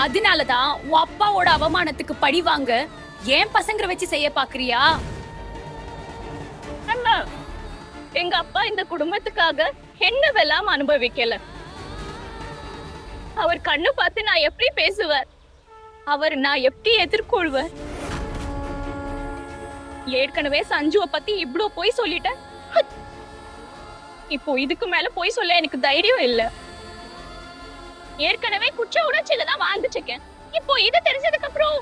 அதனாலதான் உன் அப்பாவோட அவமானத்துக்கு பழி வாங்க ஏன் பசங்களை வச்சு செய்ய பாக்குறியா? அண்ணா, எங்க அப்பா இந்த குடும்பத்துக்காக என்ன வெல்லாம் அனுபவிக்கல. அவர் கண்ணு பார்த்து நான் எப்படி பேசுவார், அவர் நான் எப்படி எதிர்கொள்வார்? ஏற்கனவே சஞ்சுவை பத்தி இவ்ளோ போய் சொல்லிட்டேன். இப்போ இதுக்கு மேல போய் சொல்ல எனக்கு தைரியம் இல்ல. ஏற்கனவே குற்ற உணர்ச்சியில தான் வாழ்ந்துச்சிருக்கேன். இப்போ இது தெரிஞ்சதுக்கு அப்புறம்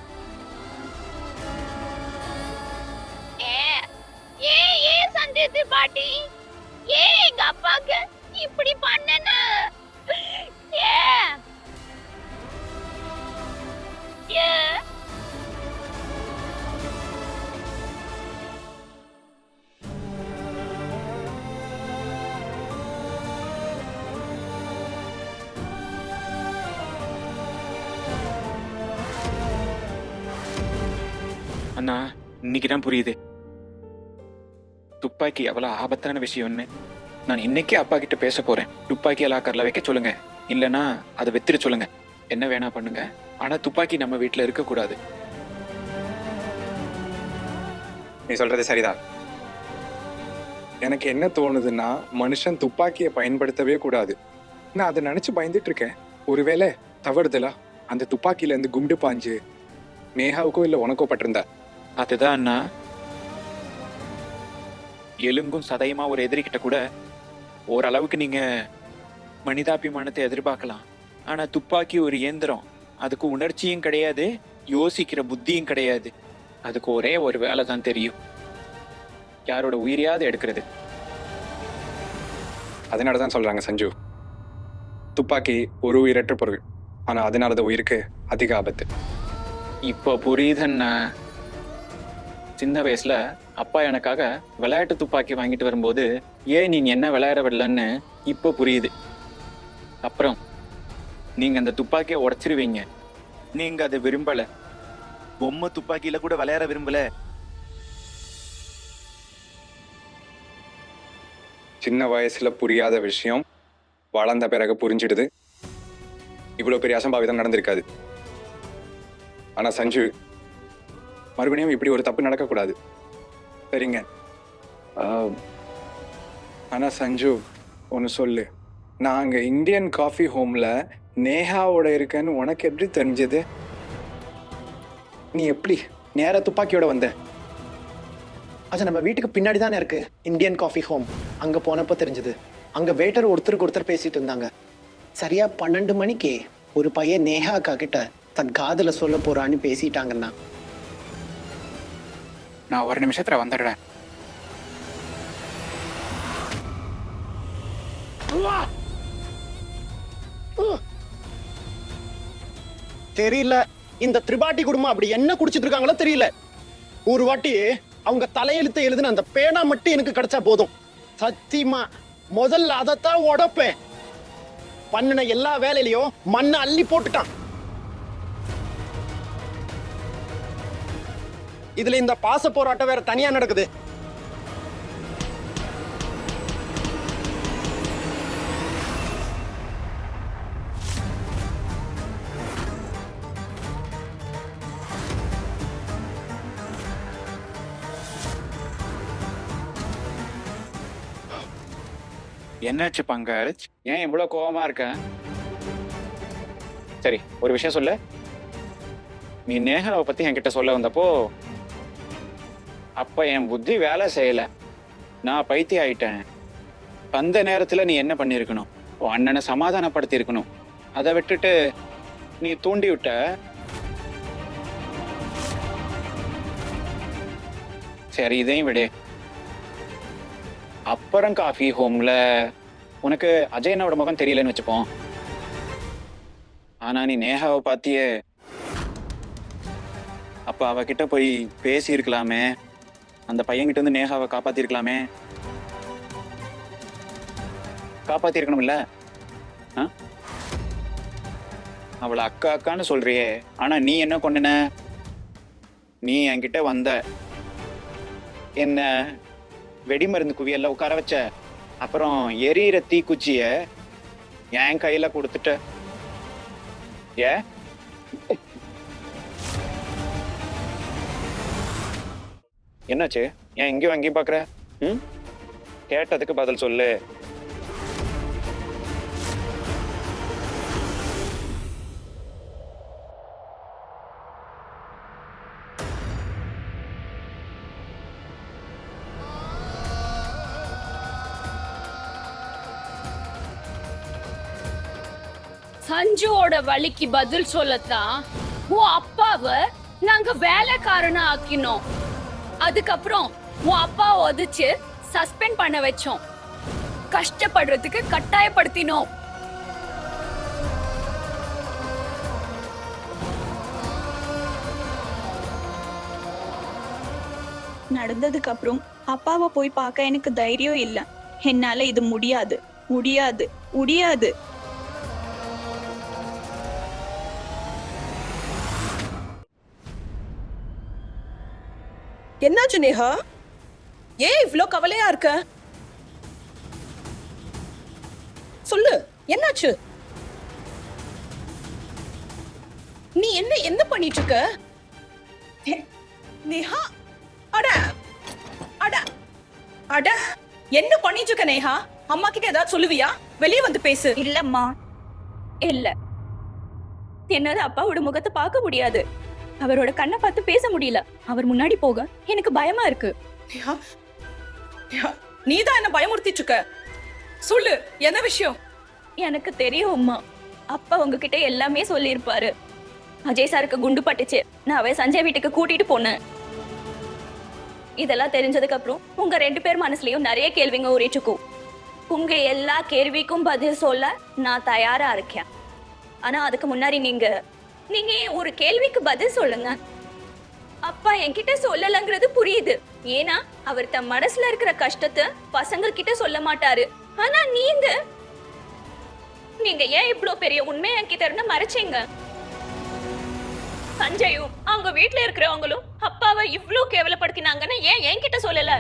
ஏன் சஞ்சய் பாட்டி, ஏன் எங்க அப்பாக்கு இப்படி பண்ணன? அண்ணா, இன்னைக்குதான் புரியுது துப்பாக்கி எவ்வளவு ஆபத்தான விஷயம்னு. நான் இன்னைக்கே அப்பா கிட்ட பேச போறேன். துப்பாக்கியை லாக்கர்ல வைக்க சொல்லுங்க, இல்லனா அதை வித்துட சொல்லுங்க. என்ன வேணா பண்ணுங்க, ஆனா துப்பாக்கி நம்ம வீட்டுல இருக்க கூடாது. நீ சொல்றது சரிதான். எனக்கு என்ன தோணுதுன்னா, மனுஷன் துப்பாக்கியை பயன்படுத்தவே கூடாது. நான் அதை நினைச்சு பயந்துட்டு இருக்கேன். ஒருவேளை தவறுதலா அந்த துப்பாக்கியில இருந்து குண்டு பாஞ்சு நேஹாவுக்கோ இல்ல உனக்கோ பட்டிருந்தா? அதுதான் அண்ணா, எலும்பும் சதையுமா ஒரு எதிரிக்கிட்ட கூட ஓரளவுக்கு நீங்க மனிதாபிமானத்தை எதிர்பார்க்கலாம். ஆனா துப்பாக்கி ஒரு இயந்திரம், அதுக்கு உணர்ச்சியும் கிடையாது, யோசிக்கிற புத்தியும் கிடையாது. அதுக்கு ஒரே ஒரு வேலை தான் தெரியும், யாரோட உயிரையாவது எடுக்கிறது. அதனாலதான் சொல்றாங்க சஞ்சு, துப்பாக்கி ஒரு உயிரற்ற பொருள், ஆனா அதனாலதான் உயிருக்கு அதிக ஆபத்து. இப்போ புரியுதுன்னா, சின்ன வயசுல அப்பா எனக்காக விளையாட்டு துப்பாக்கி வாங்கிட்டு வரும்போது ஏன் நீங்க என்ன விளையாட விடலன்னு இப்போ புரியுது. அப்புறம் நீங்க அந்த துப்பாக்கியை உடைச்சிருவீங்க. நீங்க அதை விரும்பல, பொம்மை துப்பாக்கியில கூட விளையாட விரும்பல. சின்ன வயசுல புரியாத விஷயம் வளர்ந்த பிறகு புரிஞ்சிடுது. இவ்வளவு பெரிய அசம்பாவிதம் நடந்திருக்காது. ஆனா சஞ்சு, மறுபடியும் இப்படி ஒரு தப்பு நடக்கக்கூடாது, சரிங்க? ஆனா சஞ்சு, ஒன்று சொல்லு, நான் அங்க இந்தியன் காஃபி ஹோம்ல நேஹாவோட இருக்கேன்னு உனக்கு எப்படி தெரிஞ்சது? நீ எப்படி நேர துப்பாக்கியோட வந்த? அது நம்ம வீட்டுக்கு பின்னாடி தானே இருக்கு இந்தியன் காஃபி ஹோம். அங்க போனப்போ தெரிஞ்சது. அங்க வெயிட்டர் ஒருத்தருக்கு ஒருத்தர் பேசிட்டு இருந்தாங்க. சரியா 12 மணிக்கு ஒரு பையன் நேஹா அக்கா கிட்ட தன் காதல சொல்ல போறான்னு பேசிட்டாங்கன்னா. நான் ஒரு நிமிஷத்துல வந்துடுறேன். தெரியல, இந்த திரிபாட்டி குடும்பம் அப்படி என்ன குடிச்சிட்டு இருக்காங்களோ தெரியல. ஒரு வாட்டி அவங்க தலையெழுத்தை எழுதுன அந்த பேனா மட்டும் எனக்கு கிடைச்சா போதும். சத்தியமா முதல்ல அதைத்தான் உடப்பேன். பண்ணின எல்லா வேலையிலையும் மண்ணை அள்ளி போட்டுட்டான். இதுல இந்த பாச போராட்டம் வேற தனியா நடக்குது. என்னாச்சு பங்கஜ், ஏன் இவ்வளவு கோவமா இருக்க? சரி, ஒரு விஷயம் சொல்லு. நீ நேஹாவை பத்தி என்கிட்ட சொல்ல வந்தப்போ அப்ப என் புத்தி வேலை செய்யல, நான் பைத்தியம் ஆயிட்டேன். அந்த நேரத்துல நீ என்ன பண்ணிருக்கணும்? உன் அண்ணனை சமாதானப்படுத்தி இருக்கணும். அதை விட்டுட்டு நீ தூண்டி விட்ட. சரி, இதையும் விடு. அப்புறம் காஃபி ஹோம்ல உனக்கு அஜயனோட முகம் தெரியலன்னு வச்சுப்போம். ஆனா நீ நேஹாவை பாத்தியே, அப்ப அவகிட்ட போய் பேசி இருக்கலாமே, அந்த பையன்கிட்ட இருந்து நேஹாவை காப்பாத்திருக்கலாமே. காப்பாத்திருக்கணும்ல? அவளை அக்கா அக்கான்னு சொல்றியே, ஆனா நீ என்ன கொண்டுன? நீ என்கிட்ட வந்த, என்ன வெடிமருந்து குவியல்ல உட்கார வச்ச, அப்புறம் எரியிற தீக்குச்சிய என் கையில கொடுத்துட்ட. ஏ என்னாச்சு? ஏன் எங்கேயும் அங்கேயும் பார்க்குற? ம், கேட்டதுக்கு பதில் சொல்லு. சஞ்சுவோட வலிக்கு பதில் சொல்லத்தான் உன் அப்பாவை நாங்க வேலைக்காரனா ஆக்கினோம். அதுக்கப்புறம் உன் அப்பாவை உதைச்சு சஸ்பெண்ட் பண்ண வச்சோம். கஷ்டப்படுறதுக்கு கட்டாயப்படுத்தினோம். நடந்ததுக்கு அப்புறம் அப்பாவை போய் பார்க்க எனக்கு தைரியம் இல்ல. என்னால இது முடியாது முடியாது முடியாது. என்னாச்சு நேஹா? ஏன் இவ்ளோ கவலையா இருக்க? சொல்லு, என்னாச்சு? நீ என்ன என்ன பண்ணிட்டு இருக்க? நேஹா, அட அட அட என்ன பண்ணிட்டு இருக்க நேஹா? அம்மா கிட்ட ஏதாவது சொல்லுவியா? வெளியே வந்து பேசு. இல்லம்மா, இல்ல, என்னால அப்பாவோட முகத்தை பார்க்க முடியாது. அவரோட கண்ணை பார்த்து பேச முடியல. அவர் முன்னாடி போக எனக்கு பயமா இருக்கு. நேஹா, நேஹா, நீதான் என்ன பயமுறுத்திட்டு இருக்க. சொல்லு, என்ன விஷயம்? எனக்கு தெரியும் அம்மா, அப்பா உங்ககிட்ட எல்லாமே சொல்லியிருப்பாரு. அஜய் சாருக்கு குண்டு பட்டுச்சு, நான் அவ சஞ்சய் வீட்டுக்கு கூட்டிட்டு போனேன். இதெல்லாம் தெரிஞ்சதுக்கு அப்புறம் உங்க 2 பேர் மனசுலயும் நிறைய கேள்விங்க ஊறிச்சுக்கும். உங்க எல்லா கேள்விக்கும் பதில் சொல்ல நான் தயாரா இருக்கேன். ஆனா அதுக்கு முன்னாடி நீங்க ஒரு கேள்விக்கு பதில் சொல்லுங்க. அப்பா என்கிட்ட சொல்லலங்கிறது புரியுது. ஏன்னா அவர் தன் மனசுல இருக்கிற கஷ்டத்தை பசங்க கிட்ட சொல்ல மாட்டாரு. ஆனா நீங்க ஏன் இவ்ளோ பெரிய உண்மையை என்கிட்ட இருந்து மறைச்சீங்க? சஞ்சயும் அவங்க வீட்டுல இருக்கிறவங்களும் அப்பாவை இவ்ளோ கேவலப்படுத்தினாங்கன்னு ஏன் என்கிட்ட சொல்லல?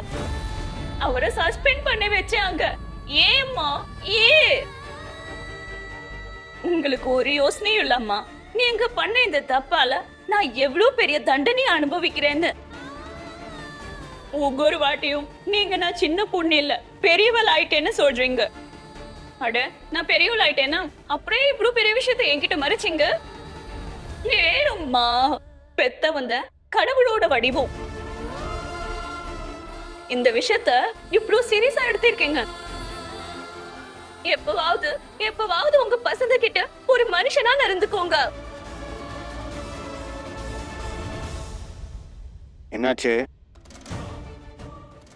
அவரை சஸ்பெண்ட் பண்ணி வச்சாங்க. ஏம்மா ஏன்? உங்களுக்கு ஒரு யோசனையும் இல்லம்மா, நீங்க பண்ண இந்த தப்பால நான் எவ்வளவு பெரிய தண்டனை அனுபவிக்கிறேன்னு. ஒவ்வொரு வாட்டியும் நீங்க நான் சின்ன பொண்ணு இல்ல பெரியவள் ஆயிட்டேன்னு சொல்றீங்க. அட, நான் பெரியவள் ஆயிட்டேன்னா அப்புறம் இவ்வளவு பெரிய விஷயத்தை என்கிட்ட மறைச்சிங்க. ஏறும்மா, பெத்த வந்த கடவுளோட வடிவம். இந்த விஷயத்த இவ்வளவு சீரியஸா எடுத்திருக்கீங்க. எப்பவாவது உங்க பசங்க கிட்ட ஒரு மனுஷனா நடந்துக்கோங்க. என்னாச்சு?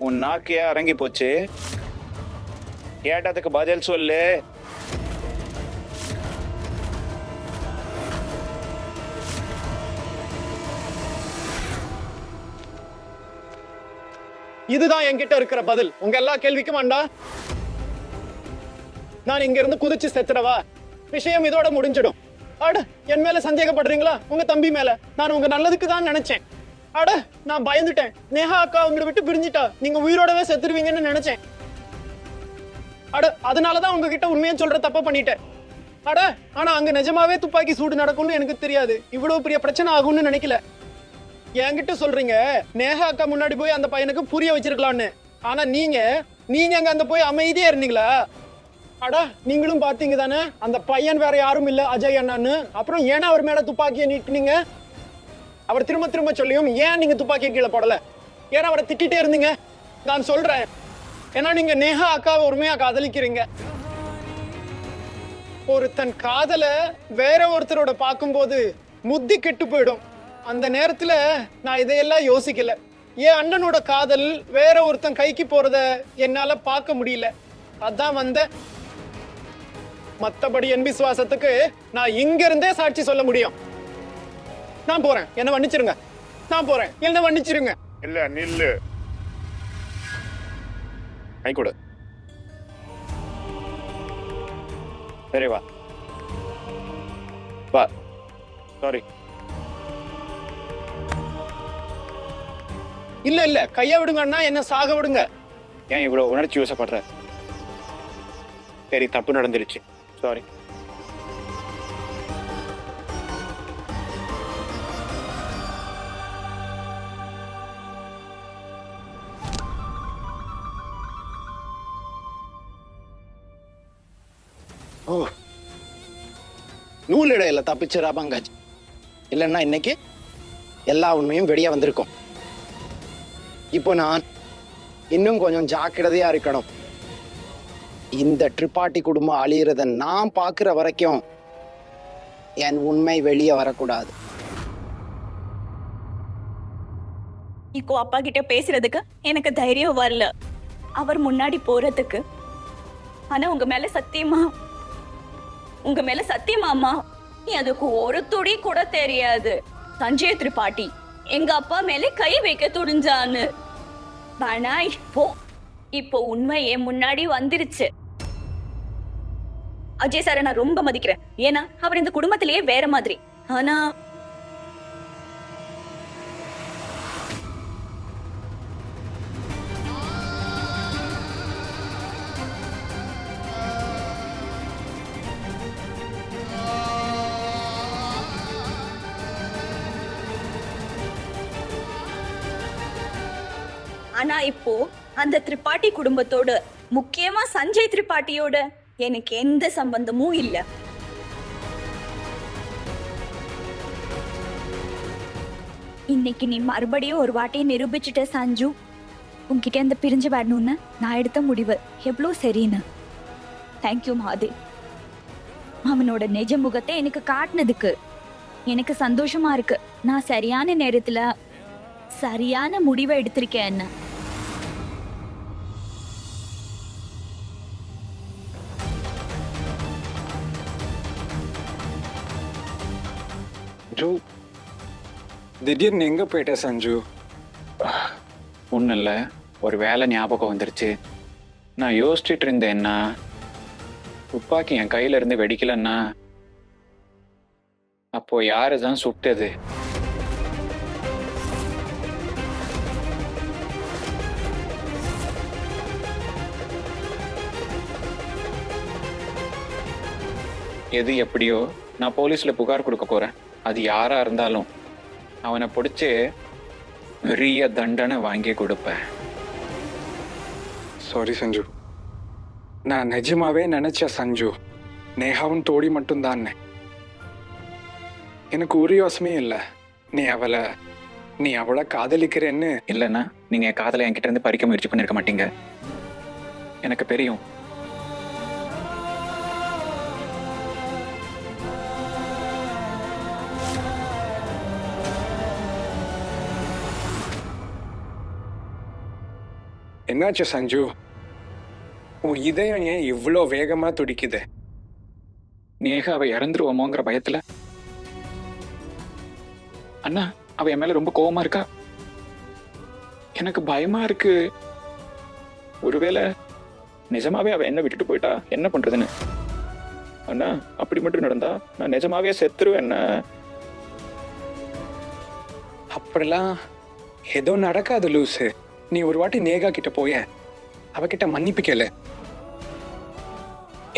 உன் நாக்கியா அரங்கி போச்சு? கேட்டதுக்கு பதில் சொல்லு. இதுதான் என்கிட்ட இருக்கிற பதில் உங்க எல்லா கேள்விக்கும். அண்டா, நான் இங்க இருந்து குதிச்சு செத்துறவா? விஷயம் இதோட முடிஞ்சிடும். அட, என் மேல சந்தேகப்படுறீங்களா? உங்க தம்பி மேல. நான் உங்க நல்லதுக்கு தான் நினைச்சேன். அட, நான் பயந்துட்டேன். நேஹா அக்கா உங்களை விட்டு பிரிஞ்சிட்டா நீங்க உயிரோடவே செத்துருவீங்கன்னு நினைச்சேன். அட, அதனாலதான் உங்ககிட்ட உண்மையை சொல்ற தப்ப பண்ணிட்டேன். அட, ஆனா அங்க நிஜமாவே துப்பாக்கி சூடு நடக்கும்னு எனக்கு தெரியாது. இவ்வளவு பெரிய பிரச்சனை ஆகும்னு நினைக்கல. என்கிட்ட சொல்றீங்க நேஹா அக்கா முன்னாடி போய் அந்த பையனுக்கு புரிய வச்சிருக்கலான்னு. ஆனா நீங்க அங்க அந்த போய் அமைதியா இருந்தீங்களா? அடா, நீங்களும் பாத்தீங்க தானே, அந்த பையன் வேற யாரும் இல்ல, அஜய் அண்ணான்னு. அப்புறம் ஏன்னா அவர் மேல துப்பாக்கியை நீட்டினீங்க? அவர் திரும்ப திரும்ப சொல்லியும் ஏன் நீங்க துப்பாக்கியை கீழே போடல? ஏன்னா அவரை திட்டிட்டே இருந்தீங்க. நான் சொல்றேன், ஏன்னா நீங்க நேஹா அக்காவை உண்மையா காதலிக்கிறீங்க. ஒரு தன் காதலை வேற ஒருத்தரோட பார்க்கும்போது முத்தி கெட்டு போயிடும். அந்த நேரத்துல நான் இதையெல்லாம் யோசிக்கல. என் அண்ணனோட காதல் வேற ஒருத்தன் கைக்கு போறத என்னால பார்க்க முடியல. அதான் வந்த. மத்தபடி என் விசுவாசத்துக்கு நான் இங்க இருந்தே சாட்சி சொல்ல முடியும். நான் போறேன், என்ன மன்னிச்சிருங்க. நான் போறேன், என்ன மன்னிச்சிருங்க. இல்ல நில்லு. கை கொடு. சரி, வா வா. சாரி. இல்ல கைய விடுங்கன்னா என்ன சாக விடுங்க. ஏன் இவ்வளவு உணர்ச்சி வசப்படுற? சரி, தப்பு நடந்துருச்சு. சாரி. நூலிழையில தப்பிச்சிடா பங்காஜ். இல்லைன்னா இன்னைக்கு எல்லா உண்மையும் வெளியே வந்திருக்கும். இப்போ நான் இன்னும் கொஞ்சம் ஜாக்கிரதையா இருக்கணும். இந்த திரிபாட்டி குடும்பம் அழியறத நான் பார்க்கிற வரைக்கும் என் உண்மை வெளியே வரக்கூடாது. இப்போ அப்பா கிட்ட பேசுறதுக்கு எனக்கு தைரியம் வரல, அவர் முன்னாடி போறதுக்கு. ஆனா உங்க மேல சத்தியமா அம்மா, அதுக்கு ஒரு துளி கூட தெரியாது சஞ்சய் திரிபாட்டி எங்க அப்பா மேல கை வைக்க துணிஞ்சான்னு. ஆனா இப்போ உண்மை என் முன்னாடி வந்துருச்சு. அஜய் சாரை நான் ரொம்ப மதிக்கிறேன், ஏன்னா அவர் இந்த குடும்பத்திலேயே வேற மாதிரி. ஆனா ஆனா இப்போ அந்த திரிபாட்டி குடும்பத்தோட, முக்கியமா சஞ்சய் திரிபாட்டியோட எனக்கு எந்த சம்பந்தமும் இல்ல. இன்னைக்கு நீ மறுபடியும் ஒரு வாட்டி நிரூபிச்சுட்ட சஞ்சு, உன்கிட்ட இந்த பிரிஞ்சு வரணும்னு நான் எடுத்த முடிவு எவ்வளோ சரின்னு. தேங்க்யூ மகாதேவ். அவனோட நிஜ முகத்தை எனக்கு காட்டினதுக்கு எனக்கு சந்தோஷமா இருக்கு. நான் சரியான நேரத்துல சரியான முடிவை எடுத்திருக்கேன். என்ன சஞ்சு, திடீர்னு எங்க போயிட்ட சஞ்சு? ஒன்றும் இல்லை, ஒரு வேலை ஞாபகம் வந்துருச்சு. நான் யோசிச்சுட்டு இருந்தேன்னா, துப்பாக்கி என் கையில இருந்து வெடிக்கலன்னா அப்போ யாரு தான் சுட்டது? எது எப்படியோ நான் போலீஸ்ல புகார் கொடுக்க போறேன். அது யாரா இருந்தாலும் அவனை பிடிச்சி பெரிய தண்டனை வாங்கி கொடுப்பேன். சாரி சஞ்சு, நான் நிஜமாவே நினைச்ச சஞ்சு நேஹாவும் தோடி மட்டும்தான். எனக்கு ஒரு யோசமே இல்லை நீ அவளை காதலிக்கிறேன்னு. இல்லைன்னா நீங்க என் காதலை என்கிட்ட இருந்து பறிக்க முயற்சி பண்ணிருக்க மாட்டீங்க, எனக்கு தெரியும். என்னாச்சு சஞ்சு? உன் இதயம் ஏன் இவ்வளோ வேகமா துடிக்குது? நேஹாவை இறந்துருவோமோங்கிற பயத்துல. அண்ணா, அவ என் மேல ரொம்ப கோவமா இருக்கா. எனக்கு பயமா இருக்கு. ஒருவேளை நிஜமாவே அவ என்ன விட்டுட்டு போயிட்டா என்ன பண்றதுன்னு. அண்ணா, அப்படி மட்டும் நடந்தா நான் நிஜமாவே செத்துருவேன். அப்படிலாம் ஏதோ நடக்காது லூசு. நீ ஒரு வாட்டி நேகா கிட்ட போய அவகிட்ட மன்னிப்பு கேளு.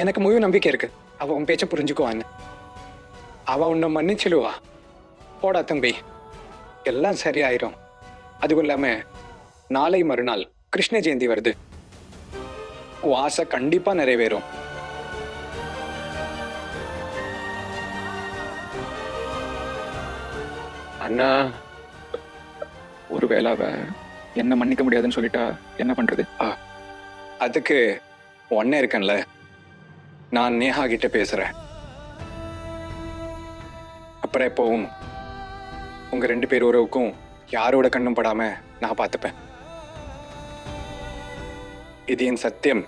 எனக்கு முழு நம்பிக்கை இருக்கு அவ உன் பேச்ச புரிஞ்சுக்குவான்னு. அவ உன்னை மன்னிச்சிடுவா. போடா தம்பி, எல்லாம் சரியாயிரும். அதுவும் இல்லாம நாளை மறுநாள் கிருஷ்ண ஜெயந்தி வருது. உன் ஆசை கண்டிப்பா நிறைவேறும். அண்ணா, ஒருவேளை அவ என்ன மன்னிக்க முடியாதுன்னு சொல்லிட்டா என்ன பண்றது? அதுக்கு ஒன்னே இருக்கேன்ல, நான் நேஹா கிட்ட பேசுறேன். அப்புறம் எப்பவும் உங்க 2 பேர் உறவுக்கும் யாரோட கண்ணும் படாம நான் பார்த்துப்பேன். இது என் சத்தியம்.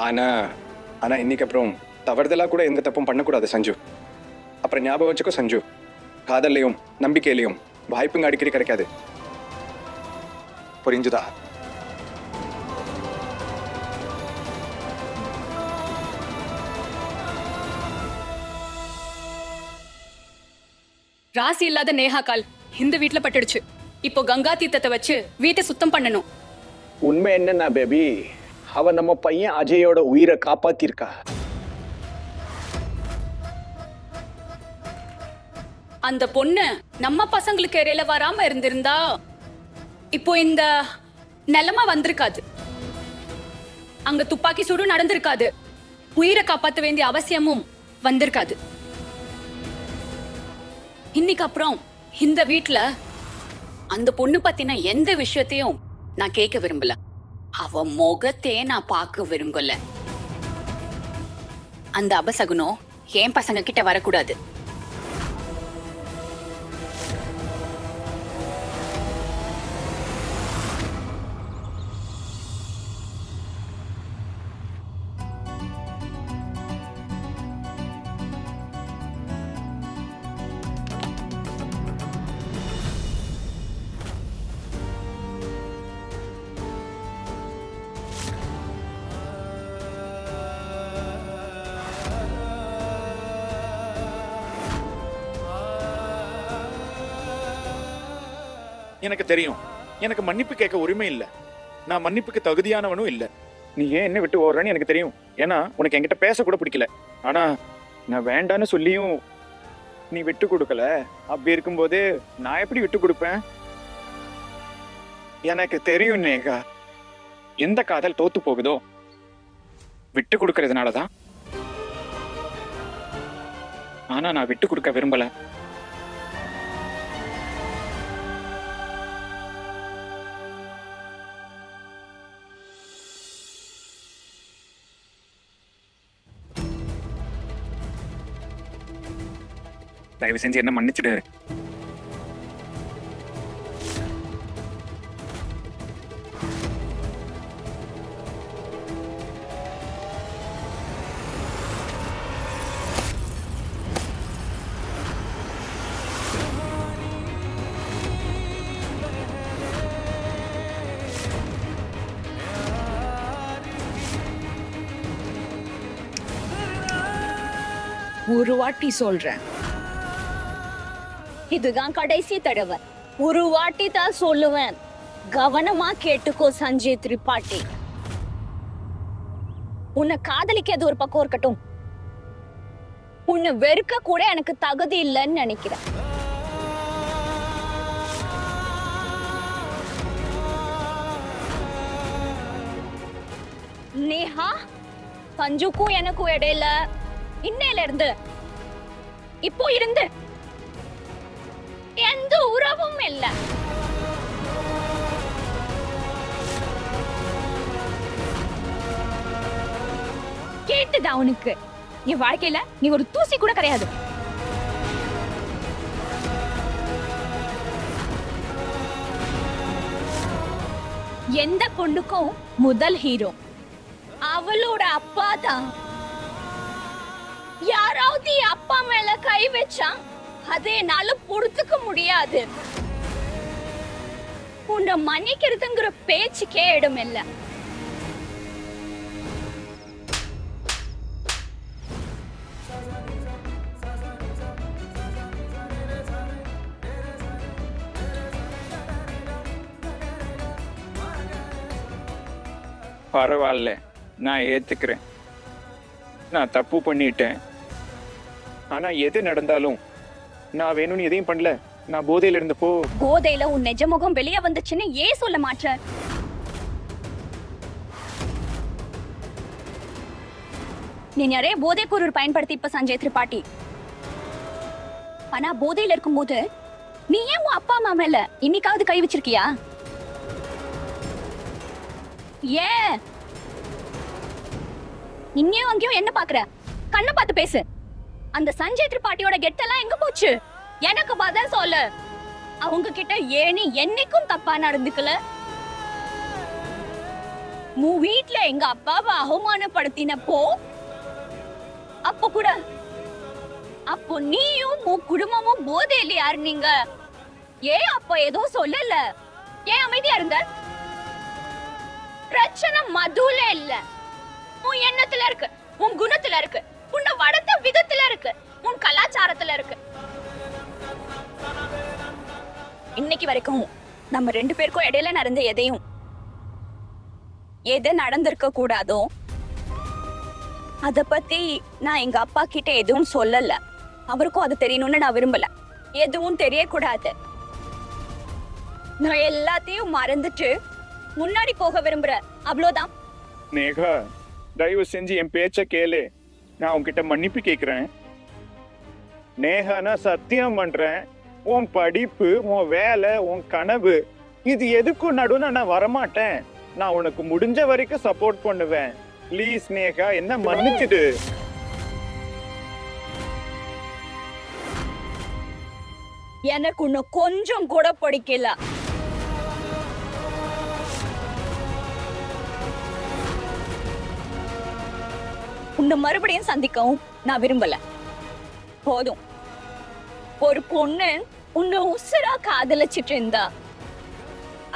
ஆனா இன்னைக்கு அப்புறம் தவறுதலா கூட எந்த தப்பும் பண்ணக்கூடாது சஞ்சு. அப்புறம் ஞாபகம் வச்சுக்கோ சஞ்சு, காதல்லையும் நம்பிக்கையிலையும் வாய்ப்புங்க அடிக்கடி கிடைக்காது. புரிஞ்சுதா? ராசி இல்லாத நேஹா கால் இந்த வீட்டுல பட்டுடுச்சு. இப்போ கங்கா தீர்த்தத்தை வச்சு வீட்டை சுத்தம் பண்ணணும். உண்மை என்னன்னா பேபி, அவ நம்ம பையன் அஜயோட உயிரை காப்பாத்திருக்கா. அந்த பொண்ணு நம்ம பசங்களுக்கு இடையில வராம இருந்திருந்தா இப்போ இந்த நிலைமை வந்திருக்காது. அங்க துப்பாக்கி சூடு நடந்திருக்காது. உயிரை காப்பாத்த வேண்டிய அவசியமும் வந்திருக்காது. இன்னைக்கு அப்புறம் இந்த வீட்ல அந்த பொண்ணு பத்தின எந்த விஷயத்தையும் நான் கேட்க விரும்பல. அவ முகத்தையே நான் பார்க்க விரும்பல. அந்த அபசகுனம் என் பசங்க கிட்ட வரக்கூடாது. எனக்கு தெரியும், எனக்கு மன்னிப்பு கேட்க உரிமை இல்ல. நான் மன்னிப்புக்கு தகுதியானவனும் இல்ல. நீ ஏன் என்ன விட்டு ஓடுறன்னு எனக்கு தெரியும். ஏன்னா உனக்கு என்கிட்ட பேச கூட பிடிக்கல. ஆனா நான் வேண்டான்னு சொல்லியும் நீ விட்டு கொடுக்கல. அப்படி இருக்கும்போது நான் எப்படி விட்டு கொடுப்பேன்? எனக்கு தெரியும் நேகா, எந்த காதல் தோத்து போகுதோ விட்டு கொடுக்கறதுனாலதான். ஆனா நான் விட்டு கொடுக்க விரும்பல. தயவு செஞ்சு என்ன மன்னிச்சிடு. ஒரு வாட்டி சொல்றேன், இதுதான் கடைசி தடவை. ஒரு வாட்டி தான் சொல்லுவேன். கவனமா கேட்டுக்கோ சஞ்சய் திரிபாட்டி. உன்னை காதலிக்கிறது ஒரு பக்கம் இருக்கட்டும், உன்னை வெறுக்க கூட எனக்கு தகுதி இல்லைன்னு நினைக்கிறேன். நேஹா, சஞ்சுக்கும் எனக்கும் இடையில இன்னையில இருந்து இப்போ இருந்து எந்த உறவும் இல்ல. கேட்டுதா உனக்கு? என் வாழ்க்கையில நீ ஒரு தூசி கூட கிடையாது. எந்த பொண்ணுக்கும் முதல் ஹீரோ அவளோட அப்பா தான். யாராவது அப்பா மேல கை வச்சா அதை என்னால பொறுத்துக்க முடியாது. உன்னை மன்னிக்கிறதுங்கிற பேச்சுக்கே இடம் இல்ல. பரவாயில்ல, நான் ஏத்துக்கிறேன். நான் தப்பு பண்ணிட்டேன். ஆனா எது நடந்தாலும் நான் வேணும்னு எதையும் பண்ணல. நான் போதையில இருந்தப்போ. போதையில உன் நிஜ முகம் வெளியே வந்துச்சுன்னு ஏன் சொல்ல மாட்ட? நீ நிறைய போதை பொருள் பயன்படுத்தி இப்ப சஞ்சய் திரிபாட்டி. ஆனா போதையில இருக்கும்போது நீ ஏன் உன் அப்பா அம்மா மேல இன்னைக்காவது கை வச்சிருக்கியா? ஏன் இன்னும் அங்கேயும் என்ன பாக்குற? கண்ணை பார்த்து பேசு. அந்த சஞ்சய் திரிபாட்டியோட கெட்டெல்லாம் எங்க போச்சு? எனக்கு பதில் சொல்லு. அவங்க கிட்ட ஏனி என்னைக்கும் தப்பா நடந்துக்கல. உன் வீட்ல எங்க அப்பாவை அவமானப்படுத்தினப்போ அப்போ கூட அப்போ நீயும் உன் குடும்பமும் போதையில யாருனீங்க? ஏன் அப்ப ஏதோ சொல்லல? ஏன் அமைதியா இருந்த? பிரச்சனை மதுல இல்ல, உன் எண்ணத்துல இருக்கு, உன் குணத்துல இருக்கு, உன்னை வளர்த்த விதத்துல இருக்கு, உன் கலாச்சாரத்துல இருக்கு. இன்னைக்கு வரைக்கும் நம்ம ரெண்டு பேருக்கும் இடையில நடந்த எதையும் எது நடந்திருக்க கூடாதோ அத பத்தி நான் எங்க அப்பா கிட்ட எதுவும் சொல்லல. அவருக்கும் அது தெரியணும்னு நான் விரும்பல. எதுவும் தெரியக்கூடாது. நான் எல்லாத்தையும் மறந்துட்டு முன்னாடி போக விரும்புற, அவ்வளவுதான். நேகா, தயவு செஞ்சு என் பேச்ச கேளு. நான் உன்கிட்ட மன்னிப்பு கேட்கிறேன். நேகா, நான் சத்தியம் பண்றேன், உன் படிப்பு, உன் வேலை, உன் கனவு, இது எதுக்கும் நடுவுல நான் வரமாட்டேன். நான் உனக்கு முடிஞ்ச வரைக்கும் சப்போர்ட் பண்ணுவேன். ப்ளீஸ் நேகா, என்ன மன்னிச்சிடு. எனக்கு உன்னை கொஞ்சம் கூட பிடிக்கல. உன்னை மறுபடியும் சந்திக்கவும் நான் விரும்பல. போதும். ஒரு பொண்ணு உன்னை உசுரா காதலிச்சிட்டு இருந்தா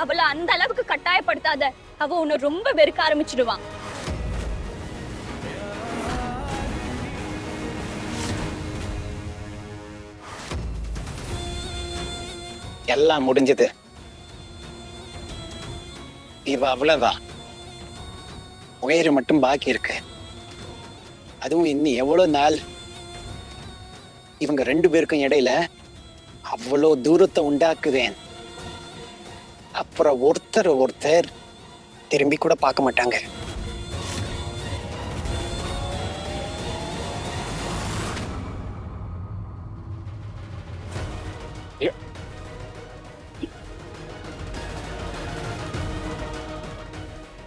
அவளை அந்த அளவுக்கு கட்டாயப்படுத்தாத. அவ உன்னை ரொம்ப வெறுக்க ஆரம்பிச்சிடுவான். எல்லாம் முடிஞ்சது. இவ அவ்வளவுதான். உயிர் மட்டும் பாக்கி இருக்கு. அதுவும் இன்னும் எவ்வளவு நாள்? இவங்க 2 பேருக்கும் இடையில அவ்வளோ தூரத்தை உண்டாக்குவேன். அப்புறம் ஒருத்தர் திரும்பி கூட பார்க்க மாட்டாங்க.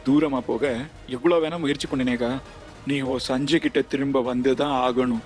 தூரமா போக எவ்வளவு வேணா முயற்சி பண்ணினேகா, நீ ஓ சஞ்சய் கிட்ட திரும்ப வந்துதான் ஆகணும்.